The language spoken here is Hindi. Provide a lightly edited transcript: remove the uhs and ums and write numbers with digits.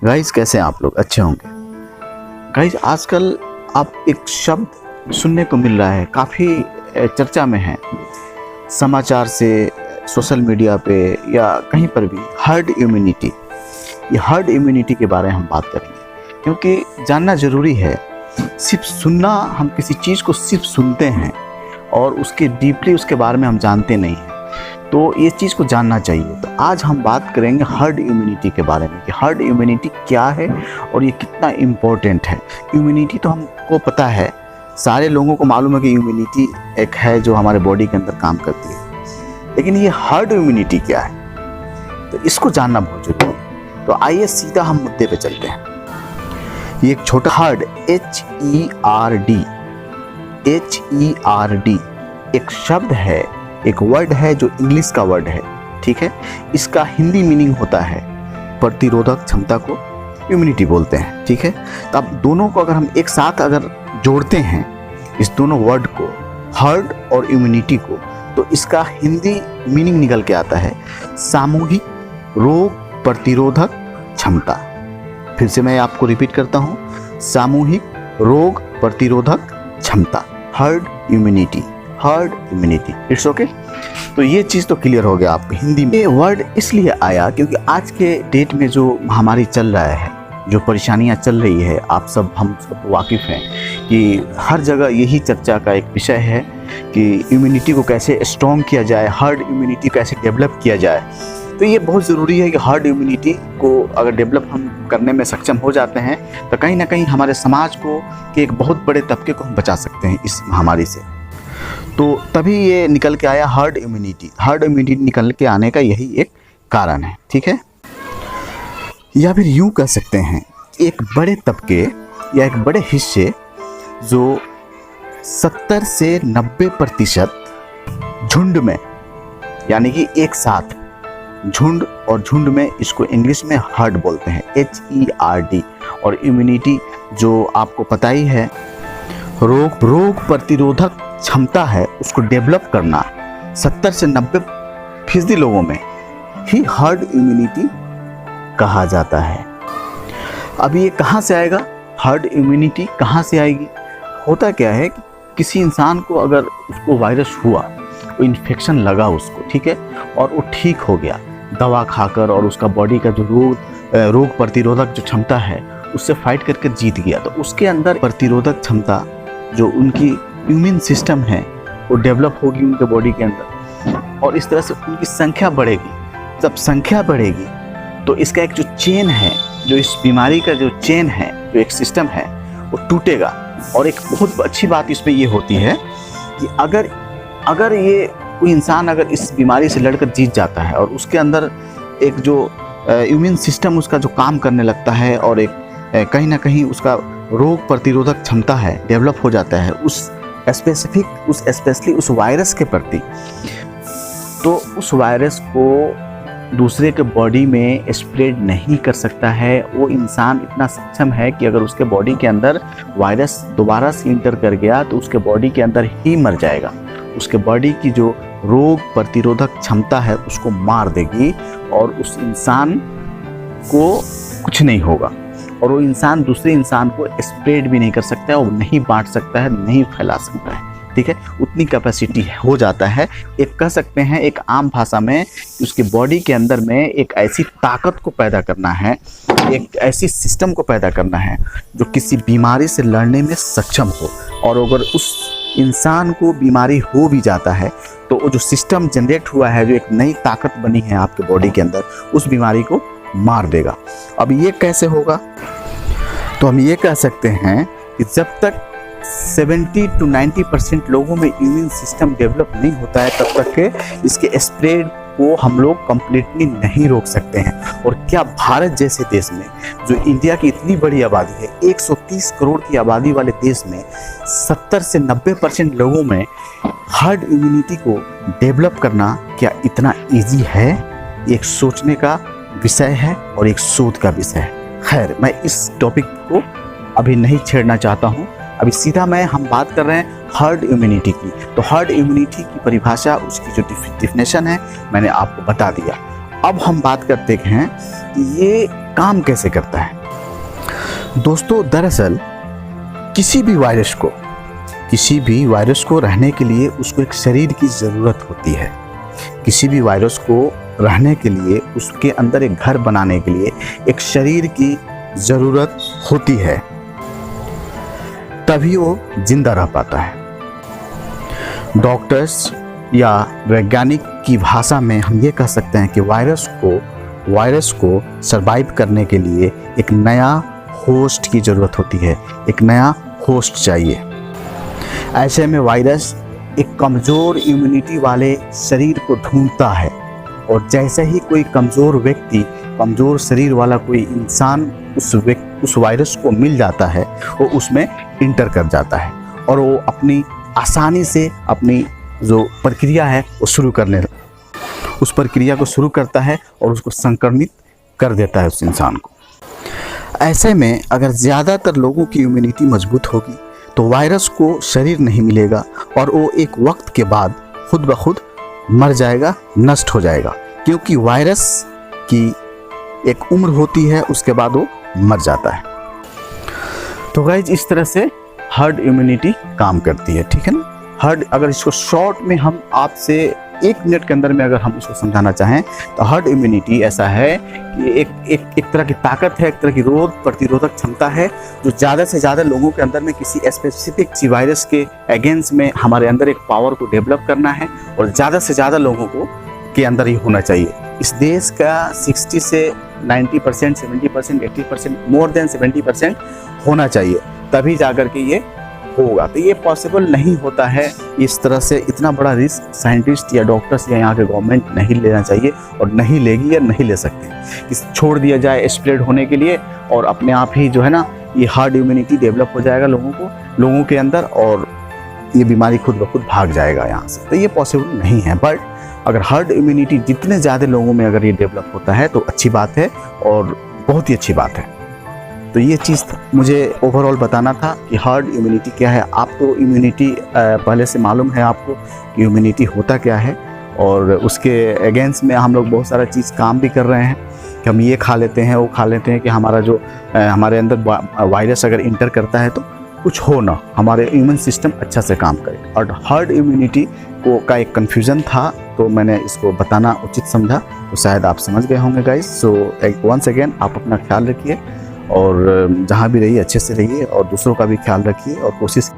गाइस कैसे हैं आप लोग? अच्छे होंगे। गाइस आजकल आप एक शब्द सुनने को मिल रहा है, काफ़ी चर्चा में है, समाचार से, सोशल मीडिया पे या कहीं पर भी, हर्ड इम्यूनिटी। ये हर्ड इम्यूनिटी के बारे में हम बात करेंगे क्योंकि जानना ज़रूरी है। सिर्फ सुनना, हम किसी चीज़ को सिर्फ सुनते हैं और उसके डीपली उसके बारे में हम जानते नहीं हैं, तो ये चीज़ को जानना चाहिए। तो आज हम बात करेंगे हर्ड इम्यूनिटी के बारे में कि हर्ड इम्यूनिटी क्या है और ये कितना इम्पोर्टेंट है। इम्यूनिटी तो हमको पता है, सारे लोगों को मालूम है कि इम्यूनिटी एक है जो हमारे बॉडी के अंदर काम करती है, लेकिन ये हर्ड इम्यूनिटी क्या है, तो इसको जानना बहुत जरूरी है। तो आइए सीधा हम मुद्दे पे चलते हैं। ये एक छोटा हर्ड, HERD एक शब्द है, एक वर्ड है जो इंग्लिश का वर्ड है, ठीक है। इसका हिंदी मीनिंग होता है प्रतिरोधक क्षमता को इम्यूनिटी बोलते हैं, ठीक है। तो अब दोनों को अगर हम एक साथ अगर जोड़ते हैं, इस दोनों वर्ड को, हर्ड और इम्यूनिटी को, तो इसका हिंदी मीनिंग निकल के आता है सामूहिक रोग प्रतिरोधक क्षमता। फिर से मैं आपको रिपीट करता हूँ, सामूहिक रोग प्रतिरोधक क्षमता, herd immunity, herd immunity. It's okay. तो ये चीज़ तो क्लियर हो गया आपको हिंदी में। ये वर्ड इसलिए आया क्योंकि आज के डेट में जो महामारी चल रहा है, जो परेशानियां चल रही है, आप सब, हम सब वाकिफ़ हैं कि हर जगह यही चर्चा का एक विषय है कि इम्यूनिटी को कैसे स्ट्रॉन्ग किया जाए, हर्ड इम्यूनिटी कैसे डेवलप किया जाए। तो ये बहुत ज़रूरी है कि हर्ड इम्यूनिटी को अगर डेवलप हम करने में सक्षम हो जाते हैं तो कहीं ना कहीं हमारे समाज को के एक बहुत बड़े तबके को हम बचा सकते हैं इस महामारी से। तो तभी ये निकल के आया हर्ड इम्यूनिटी। हर्ड इम्यूनिटी निकल के आने का यही एक कारण है, ठीक है। या फिर यूँ कह सकते हैं एक बड़े तबके या एक बड़े हिस्से जो 70 से 90% झुंड में, यानी कि एक साथ, झुंड और झुंड में, इसको इंग्लिश में हर्ड बोलते हैं, HERD। और इम्यूनिटी जो आपको पता ही है, रोग प्रतिरोधक क्षमता है, उसको डेवलप करना 70 से 90% लोगों में ही हर्ड इम्यूनिटी कहा जाता है। अब ये कहाँ से आएगा, हर्ड इम्यूनिटी कहाँ से आएगी? होता क्या है कि किसी इंसान को अगर उसको वायरस हुआ, वो इन्फेक्शन लगा उसको, ठीक है, और वो ठीक हो गया दवा खाकर, और उसका बॉडी का जो रोग प्रतिरोधक जो क्षमता है उससे फाइट करके जीत गया, तो उसके अंदर प्रतिरोधक क्षमता, जो उनकी इम्यून सिस्टम है, वो डेवलप होगी उनके बॉडी के अंदर, और इस तरह से उनकी संख्या बढ़ेगी। जब संख्या बढ़ेगी तो इसका एक जो चेन है, जो इस बीमारी का जो चेन है, जो एक सिस्टम है, वो टूटेगा। और एक बहुत अच्छी बात इसमें ये होती है कि अगर ये कोई इंसान अगर इस बीमारी से लड़कर जीत जाता है और उसके अंदर एक जो इम्यून सिस्टम उसका जो काम करने लगता है, और एक कहीं ना कहीं उसका रोग प्रतिरोधक क्षमता है डेवलप हो जाता है उस स्पेशली उस वायरस के प्रति, तो उस वायरस को दूसरे के बॉडी में स्प्रेड नहीं कर सकता है। वो इंसान इतना सक्षम है कि अगर उसके बॉडी के अंदर वायरस दोबारा से इंटर कर गया तो उसके बॉडी के अंदर ही मर जाएगा। उसके बॉडी की जो रोग प्रतिरोधक क्षमता है उसको मार देगी और उस इंसान को कुछ नहीं होगा, और वो इंसान दूसरे इंसान को स्प्रेड भी नहीं कर सकता है, और नहीं बांट सकता है, नहीं फैला सकता है, ठीक है। उतनी कैपेसिटी हो जाता है। एक कह सकते हैं एक आम भाषा में, उसके बॉडी के अंदर में एक ऐसी ताकत को पैदा करना है, एक ऐसी सिस्टम को पैदा करना है जो किसी बीमारी से लड़ने में सक्षम हो। और अगर उस इंसान को बीमारी हो भी जाता है तो वो जो सिस्टम जनरेट हुआ है, जो एक नई ताकत बनी है आपके बॉडी के अंदर, उस बीमारी को मार देगा। अब ये कैसे होगा? तो हम ये कह सकते हैं कि जब तक 70 to 90% लोगों में इम्यून सिस्टम डेवलप नहीं होता है, तब तक के इसके स्प्रेड को हम लोग कंप्लीटली नहीं रोक सकते हैं। और क्या भारत जैसे देश में, जो इंडिया की इतनी बड़ी आबादी है, 130 करोड़ की आबादी वाले देश में 70 से 90% लोगों में हर्ड इम्यूनिटी को डेवलप करना क्या इतना ईजी है? एक सोचने का विषय है और एक शोध का विषय है। खैर, मैं इस टॉपिक को अभी नहीं छेड़ना चाहता हूँ। अभी सीधा हम बात कर रहे हैं हर्ड इम्यूनिटी की। तो हर्ड इम्यूनिटी की परिभाषा, उसकी जो डिफिनेशन है, मैंने आपको बता दिया। अब हम बात करते हैं कि ये काम कैसे करता है। दोस्तों दरअसल किसी भी वायरस को रहने के लिए उसको एक शरीर की ज़रूरत होती है। किसी भी वायरस को रहने के लिए उसके अंदर एक घर बनाने के लिए एक शरीर की ज़रूरत होती है, तभी वो जिंदा रह पाता है। डॉक्टर्स या वैज्ञानिक की भाषा में हम ये कह सकते हैं कि वायरस को सरवाइव करने के लिए एक नया होस्ट की ज़रूरत होती है, एक नया होस्ट चाहिए। ऐसे में वायरस एक कमज़ोर इम्यूनिटी वाले शरीर को ढूंढता है, और जैसे ही कोई कमज़ोर व्यक्ति, कमज़ोर शरीर वाला कोई इंसान उस वायरस को मिल जाता है, वो उसमें इंटर कर जाता है और वो अपनी आसानी से अपनी जो प्रक्रिया है वो उस प्रक्रिया को शुरू करता है और उसको संक्रमित कर देता है उस इंसान को। ऐसे में अगर ज़्यादातर लोगों की इम्यूनिटी मजबूत होगी तो वायरस को शरीर नहीं मिलेगा और वो एक वक्त के बाद खुद ब खुद मर जाएगा, नष्ट हो जाएगा, क्योंकि वायरस की एक उम्र होती है, उसके बाद वो मर जाता है। तो गाइज इस तरह से हर्ड इम्यूनिटी काम करती है, ठीक है ना। हर्ड, अगर इसको शॉर्ट में हम आपसे 1 मिनट के अंदर में अगर हम इसको समझाना चाहें तो हर्ड इम्यूनिटी ऐसा है कि एक तरह की ताकत है, एक तरह की रोग प्रतिरोधक क्षमता है जो ज़्यादा से ज़्यादा लोगों के अंदर में किसी स्पेसिफिक वायरस के अगेंस्ट में हमारे अंदर एक पावर को डेवलप करना है, और ज़्यादा से ज़्यादा लोगों को के अंदर ही होना चाहिए। इस देश का 60 से 90%, 70%, 80%, मोर देन 70% होना चाहिए, तभी जाकर के ये होगा। तो ये पॉसिबल नहीं होता है। इस तरह से इतना बड़ा रिस्क साइंटिस्ट या डॉक्टर्स या यहाँ के गवर्नमेंट नहीं लेना चाहिए, और नहीं लेगी या नहीं ले सकते कि छोड़ दिया जाए स्प्रेड होने के लिए और अपने आप ही जो है ना ये हार्ड इम्यूनिटी डेवलप हो जाएगा लोगों के अंदर, और ये बीमारी खुद ब खुद भाग जाएगा यहाँ से। तो ये पॉसिबल नहीं है। बट अगर हार्ड इम्यूनिटी जितने ज़्यादा लोगों में अगर ये डेवलप होता है तो अच्छी बात है, और बहुत ही अच्छी बात है। तो ये चीज़ मुझे ओवरऑल बताना था कि हार्ड इम्यूनिटी क्या है। आपको इम्यूनिटी पहले से मालूम है आपको कि इम्यूनिटी होता क्या है, और उसके अगेंस्ट में हम लोग बहुत सारा चीज़ काम भी कर रहे हैं कि हम ये खा लेते हैं, वो खा लेते हैं कि हमारा जो हमारे अंदर वायरस अगर इंटर करता है तो कुछ हो ना, हमारे इम्यून सिस्टम अच्छा से काम करे। और हार्ड इम्यूनिटी का एक कन्फ्यूज़न था, तो मैंने इसको बताना उचित समझा, तो शायद आप समझ गए होंगे गाइस। सो वंस अगेन आप अपना ख्याल रखिए, और जहाँ भी रहिए अच्छे से रहिए, और दूसरों का भी ख्याल रखिए, और कोशिश